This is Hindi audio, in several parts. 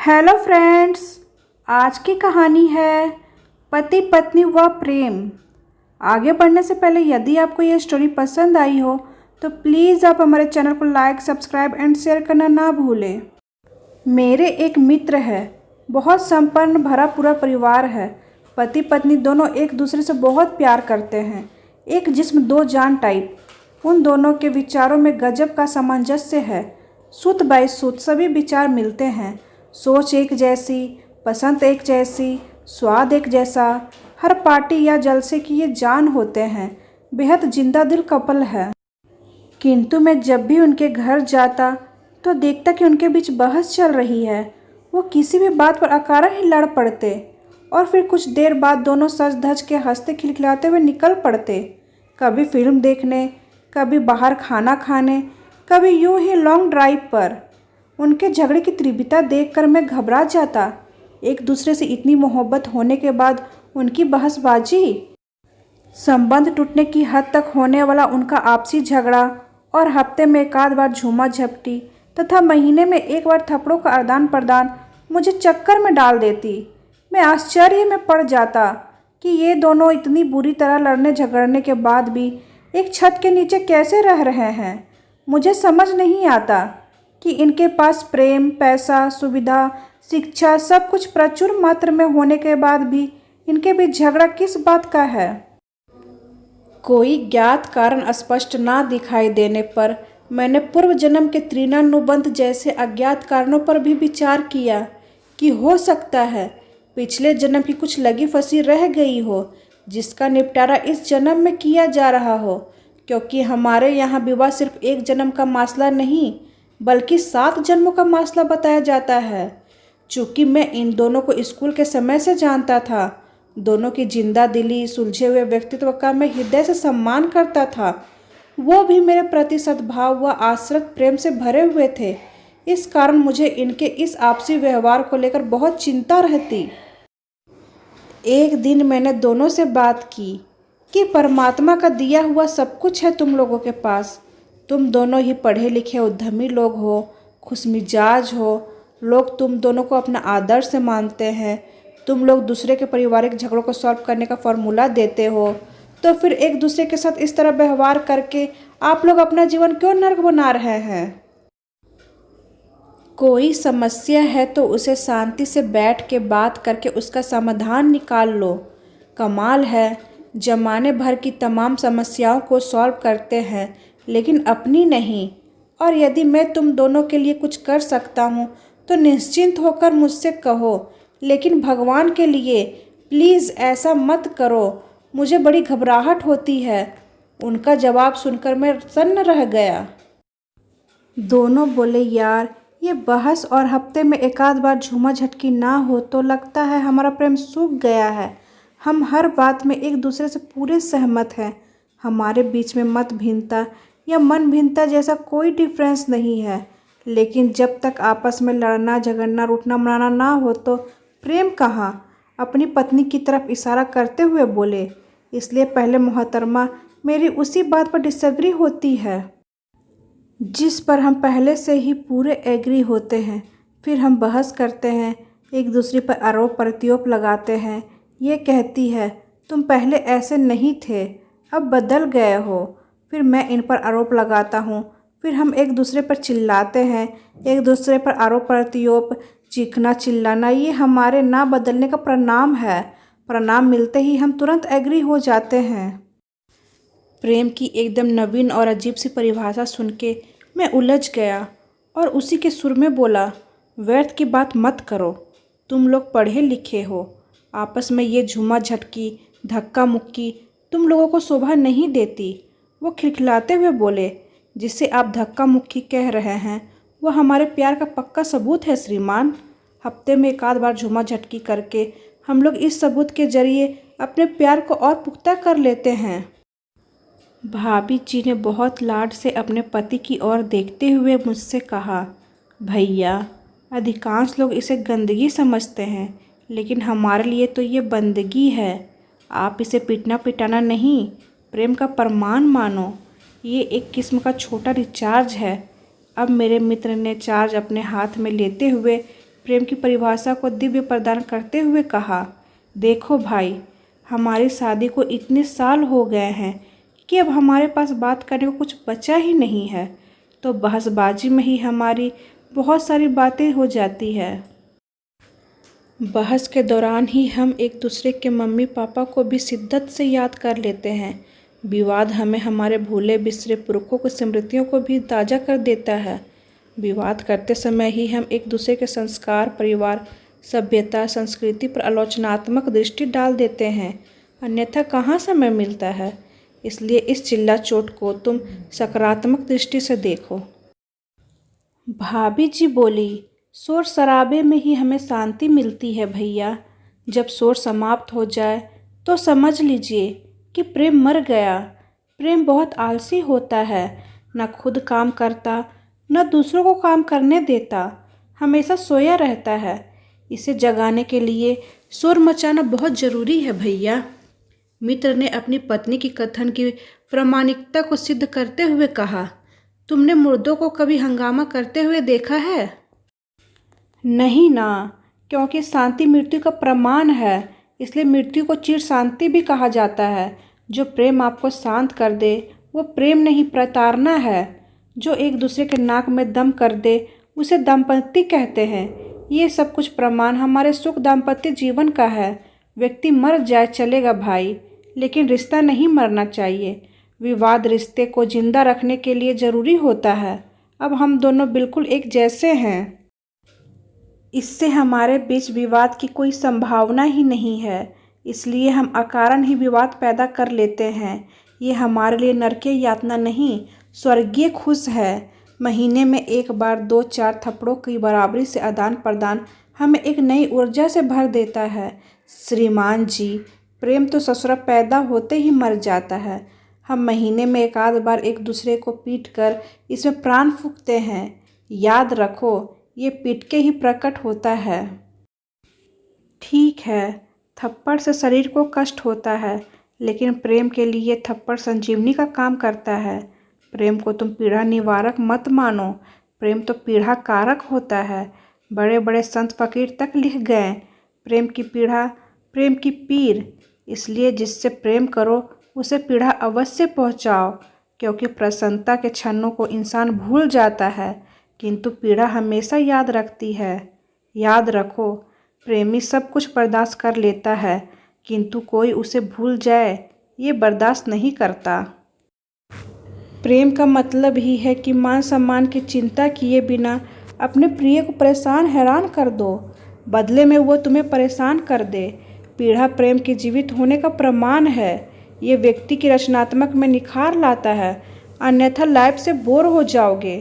हेलो फ्रेंड्स, आज की कहानी है पति पत्नी व प्रेम। आगे बढ़ने से पहले यदि आपको ये स्टोरी पसंद आई हो तो प्लीज़ आप हमारे चैनल को लाइक, सब्सक्राइब एंड शेयर करना ना भूलें। मेरे एक मित्र है, बहुत संपन्न भरा पूरा परिवार है। पति पत्नी दोनों एक दूसरे से बहुत प्यार करते हैं, एक जिस्म दो जान टाइप। उन दोनों के विचारों में गजब का सामंजस्य है। सुत बाई सुत सभी विचार मिलते हैं। सोच एक जैसी, पसंद एक जैसी, स्वाद एक जैसा। हर पार्टी या जलसे की ये जान होते हैं। बेहद जिंदा दिल कपल है। किंतु मैं जब भी उनके घर जाता तो देखता कि उनके बीच बहस चल रही है। वो किसी भी बात पर अकारण ही लड़ पड़ते और फिर कुछ देर बाद दोनों सज धज के हंसते खिलखिलाते हुए निकल पड़ते। कभी फिल्म देखने, कभी बाहर खाना खाने, कभी यूं ही लॉन्ग ड्राइव पर। उनके झगड़े की तीव्रता देखकर मैं घबरा जाता। एक दूसरे से इतनी मोहब्बत होने के बाद उनकी बहसबाजी, संबंध टूटने की हद तक होने वाला उनका आपसी झगड़ा और हफ्ते में एक आध बार झूमा झपटी तथा महीने में एक बार थप्पड़ों का आदान प्रदान मुझे चक्कर में डाल देती। मैं आश्चर्य में पड़ जाता कि ये दोनों इतनी बुरी तरह लड़ने झगड़ने के बाद भी एक छत के नीचे कैसे रह रहे हैं। मुझे समझ नहीं आता कि इनके पास प्रेम, पैसा, सुविधा, शिक्षा सब कुछ प्रचुर मात्रा में होने के बाद भी इनके बीच झगड़ा किस बात का है। कोई ज्ञात कारण स्पष्ट ना दिखाई देने पर मैंने पूर्व जन्म के तृणानुबंध जैसे अज्ञात कारणों पर भी विचार किया कि हो सकता है पिछले जन्म की कुछ लगी फंसी रह गई हो, जिसका निपटारा इस जन्म में किया जा रहा हो। क्योंकि हमारे यहाँ विवाह सिर्फ एक जन्म का मसला नहीं बल्कि 7 जन्मों का मसला बताया जाता है। चूँकि मैं इन दोनों को स्कूल के समय से जानता था, दोनों की जिंदा दिली सुलझे हुए व्यक्तित्व का मैं हृदय से सम्मान करता था। वो भी मेरे प्रति सद्भाव व आश्रित प्रेम से भरे हुए थे। इस कारण मुझे इनके इस आपसी व्यवहार को लेकर बहुत चिंता रहती। एक दिन मैंने दोनों से बात की कि परमात्मा का दिया हुआ सब कुछ है तुम लोगों के पास। तुम दोनों ही पढ़े लिखे उद्यमी लोग हो, खुशमिजाज हो। लोग तुम दोनों को अपना आदर्श से मानते हैं। तुम लोग दूसरे के पारिवारिक झगड़ों को सॉल्व करने का फॉर्मूला देते हो, तो फिर एक दूसरे के साथ इस तरह व्यवहार करके आप लोग अपना जीवन क्यों नर्क बना रहे हैं। कोई समस्या है तो उसे शांति से बैठ के बात करके उसका समाधान निकाल लो। कमाल है, जमाने भर की तमाम समस्याओं को सॉल्व करते हैं लेकिन अपनी नहीं। और यदि मैं तुम दोनों के लिए कुछ कर सकता हूँ तो निश्चिंत होकर मुझसे कहो, लेकिन भगवान के लिए प्लीज़ ऐसा मत करो। मुझे बड़ी घबराहट होती है। उनका जवाब सुनकर मैं सन्न रह गया। दोनों बोले, यार ये बहस और हफ्ते में एक आध बार झूमा झटकी ना हो तो लगता है हमारा प्रेम सूख गया है। हम हर बात में एक दूसरे से पूरे सहमत हैं। हमारे बीच में मत भिन्नता या मन भिन्नता जैसा कोई डिफरेंस नहीं है। लेकिन जब तक आपस में लड़ना झगड़ना रूठना मनाना ना हो तो प्रेम कहाँ। अपनी पत्नी की तरफ इशारा करते हुए बोले, इसलिए पहले मोहतरमा मेरी उसी बात पर डिसएग्री होती है जिस पर हम पहले से ही पूरे एग्री होते हैं। फिर हम बहस करते हैं, एक दूसरे पर आरोप प्रत्यारोप लगाते हैं। ये कहती है तुम पहले ऐसे नहीं थे, अब बदल गए हो। फिर मैं इन पर आरोप लगाता हूँ। फिर हम एक दूसरे पर चिल्लाते हैं, एक दूसरे पर आरोप प्रत्यारोप, चीखना चिल्लाना ये हमारे ना बदलने का परिणाम है। परिणाम मिलते ही हम तुरंत एग्री हो जाते हैं। प्रेम की एकदम नवीन और अजीब सी परिभाषा सुन के मैं उलझ गया और उसी के सुर में बोला, व्यर्थ की बात मत करो। तुम लोग पढ़े लिखे हो, आपस में ये झूमा झटकी धक्का मुक्की तुम लोगों को शोभा नहीं देती। वो खिलखिलाते हुए बोले, जिसे आप धक्का मुक्की कह रहे हैं वह हमारे प्यार का पक्का सबूत है श्रीमान। हफ्ते में एक आध बार झूमा झटकी करके हम लोग इस सबूत के जरिए अपने प्यार को और पुख्ता कर लेते हैं। भाभी जी ने बहुत लाड से अपने पति की ओर देखते हुए मुझसे कहा, भैया अधिकांश लोग इसे गंदगी समझते हैं लेकिन हमारे लिए तो ये बंदगी है। आप इसे पीटना पिटाना नहीं, प्रेम का प्रमाण मानो। ये एक किस्म का छोटा रिचार्ज है। अब मेरे मित्र ने चार्ज अपने हाथ में लेते हुए प्रेम की परिभाषा को दिव्य प्रदान करते हुए कहा, देखो भाई, हमारी शादी को इतने साल हो गए हैं कि अब हमारे पास बात करने को कुछ बचा ही नहीं है, तो बहसबाजी में ही हमारी बहुत सारी बातें हो जाती है। बहस के दौरान ही हम एक दूसरे के मम्मी पापा को भी शिद्दत से याद कर लेते हैं। विवाद हमें हमारे भूले बिसरे पुरखों की स्मृतियों को भी ताज़ा कर देता है। विवाद करते समय ही हम एक दूसरे के संस्कार, परिवार, सभ्यता, संस्कृति पर आलोचनात्मक दृष्टि डाल देते हैं, अन्यथा कहाँ समय मिलता है। इसलिए इस चिल्ला चोट को तुम सकारात्मक दृष्टि से देखो। भाभी जी बोली, शोर शराबे में ही हमें शांति मिलती है भैया। जब शोर समाप्त हो जाए तो समझ लीजिए कि प्रेम मर गया। प्रेम बहुत आलसी होता है, न खुद काम करता न दूसरों को काम करने देता, हमेशा सोया रहता है। इसे जगाने के लिए शोर मचाना बहुत ज़रूरी है भैया। मित्र ने अपनी पत्नी की कथन की प्रामाणिकता को सिद्ध करते हुए कहा, तुमने मुर्दों को कभी हंगामा करते हुए देखा है? नहीं ना, क्योंकि शांति मृत्यु का प्रमाण है, इसलिए मृत्यु को चिर शांति भी कहा जाता है। जो प्रेम आपको शांत कर दे वो प्रेम नहीं, प्रताड़ना है। जो एक दूसरे के नाक में दम कर दे उसे दाम्पत्य कहते हैं। ये सब कुछ प्रमाण हमारे सुख दाम्पत्य जीवन का है। व्यक्ति मर जाए चलेगा भाई, लेकिन रिश्ता नहीं मरना चाहिए। विवाद रिश्ते को जिंदा रखने के लिए ज़रूरी होता है। अब हम दोनों बिल्कुल एक जैसे हैं, इससे हमारे बीच विवाद की कोई संभावना ही नहीं है, इसलिए हम अकारण ही विवाद पैदा कर लेते हैं। ये हमारे लिए नरकीय यातना नहीं, स्वर्गीय खुश है। महीने में एक बार 2-4 थप्पड़ों की बराबरी से आदान प्रदान हमें एक नई ऊर्जा से भर देता है। श्रीमान जी, प्रेम तो ससुरा पैदा होते ही मर जाता है। हम महीने में एक आध बार एक दूसरे को पीट कर इसमें प्राण फूंकते हैं। याद रखो, ये पीट के ही प्रकट होता है। ठीक है, थप्पड़ से शरीर को कष्ट होता है, लेकिन प्रेम के लिए थप्पड़ संजीवनी का काम करता है। प्रेम को तुम पीड़ा निवारक मत मानो, प्रेम तो पीड़ा कारक होता है। बड़े बड़े संत फकीर तक लिख गए, प्रेम की पीड़ा प्रेम की पीर। इसलिए जिससे प्रेम करो उसे पीड़ा अवश्य पहुँचाओ, क्योंकि प्रसन्नता के क्षणों को इंसान भूल जाता है, किंतु पीड़ा हमेशा याद रखती है। याद रखो, प्रेमी सब कुछ बर्दाश्त कर लेता है, किंतु कोई उसे भूल जाए ये बर्दाश्त नहीं करता। प्रेम का मतलब ही है कि मान सम्मान की चिंता किए बिना अपने प्रिय को परेशान हैरान कर दो, बदले में वो तुम्हें परेशान कर दे। पीड़ा प्रेम के जीवित होने का प्रमाण है। ये व्यक्ति की रचनात्मक में निखार लाता है, अन्यथा लाइफ से बोर हो जाओगे।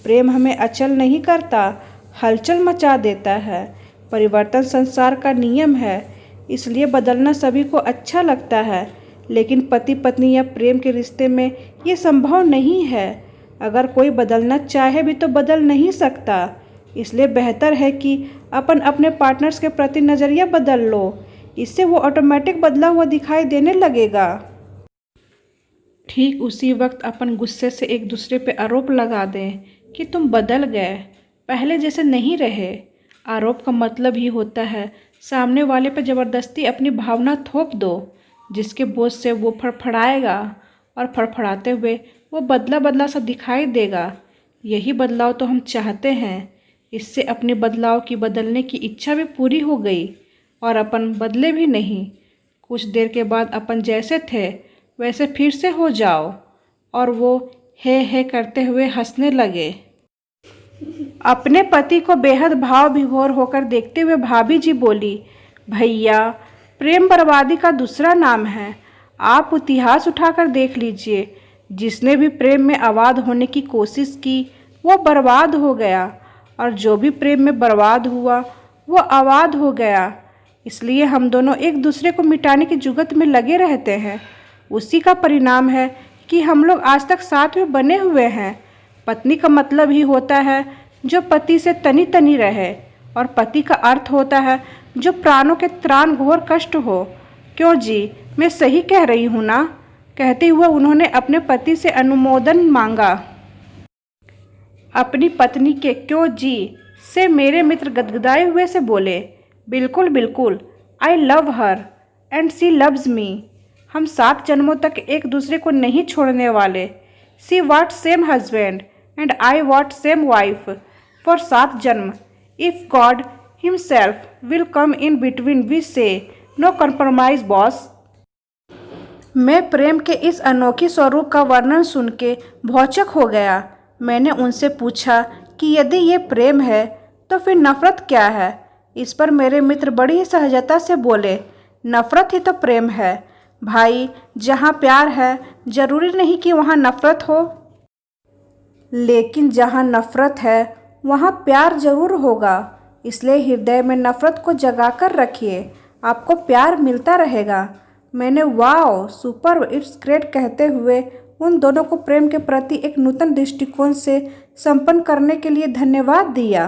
प्रेम हमें अचल नहीं करता, हलचल मचा देता है। परिवर्तन संसार का नियम है, इसलिए बदलना सभी को अच्छा लगता है, लेकिन पति पत्नी या प्रेम के रिश्ते में ये संभव नहीं है। अगर कोई बदलना चाहे भी तो बदल नहीं सकता। इसलिए बेहतर है कि अपन अपने पार्टनर्स के प्रति नज़रिया बदल लो, इससे वो ऑटोमेटिक बदला हुआ दिखाई देने लगेगा। ठीक उसी वक्त अपन गुस्से से एक दूसरे पे आरोप लगा दें कि तुम बदल गए, पहले जैसे नहीं रहे। आरोप का मतलब ही होता है सामने वाले पर ज़बरदस्ती अपनी भावना थोप दो, जिसके बोझ से वो फड़फड़ाएगा और फड़फड़ाते हुए वो बदला बदला सा दिखाई देगा। यही बदलाव तो हम चाहते हैं। इससे अपने बदलाव की बदलने की इच्छा भी पूरी हो गई और अपन बदले भी नहीं। कुछ देर के बाद अपन जैसे थे वैसे फिर से हो जाओ। और वो हे करते हुए हंसने लगे। अपने पति को बेहद भाव विभोर होकर देखते हुए भाभी जी बोली, भैया, प्रेम बर्बादी का दूसरा नाम है। आप इतिहास उठाकर देख लीजिए, जिसने भी प्रेम में आबाद होने की कोशिश की वो बर्बाद हो गया, और जो भी प्रेम में बर्बाद हुआ वो आबाद हो गया। इसलिए हम दोनों एक दूसरे को मिटाने की जुगत में लगे रहते हैं। उसी का परिणाम है कि हम लोग आज तक साथ में बने हुए हैं। पत्नी का मतलब ही होता है जो पति से तनी तनी रहे, और पति का अर्थ होता है जो प्राणों के त्राण घोर कष्ट हो। क्यों जी, मैं सही कह रही हूँ ना? कहते हुए उन्होंने अपने पति से अनुमोदन मांगा। अपनी पत्नी के क्यों जी से मेरे मित्र गदगदाए हुए से बोले, बिल्कुल बिल्कुल, I love her and she loves me. हम 7 जन्मों तक एक दूसरे को नहीं छोड़ने वाले। She want same husband and I want same wife for 7 जन्म। If God himself will come in between we say no compromise boss. मैं प्रेम के इस अनोखे स्वरूप का वर्णन सुन के भौचक हो गया। मैंने उनसे पूछा कि यदि ये प्रेम है तो फिर नफरत क्या है। इस पर मेरे मित्र बड़ी ही सहजता से बोले, नफरत ही तो प्रेम है भाई। जहाँ प्यार है जरूरी नहीं कि वहाँ नफरत हो, लेकिन जहाँ नफरत है वहाँ प्यार जरूर होगा। इसलिए हृदय में नफरत को जगा कर रखिए, आपको प्यार मिलता रहेगा। मैंने वाओ सुपर इट्स ग्रेट कहते हुए उन दोनों को प्रेम के प्रति एक नूतन दृष्टिकोण से संपन्न करने के लिए धन्यवाद दिया।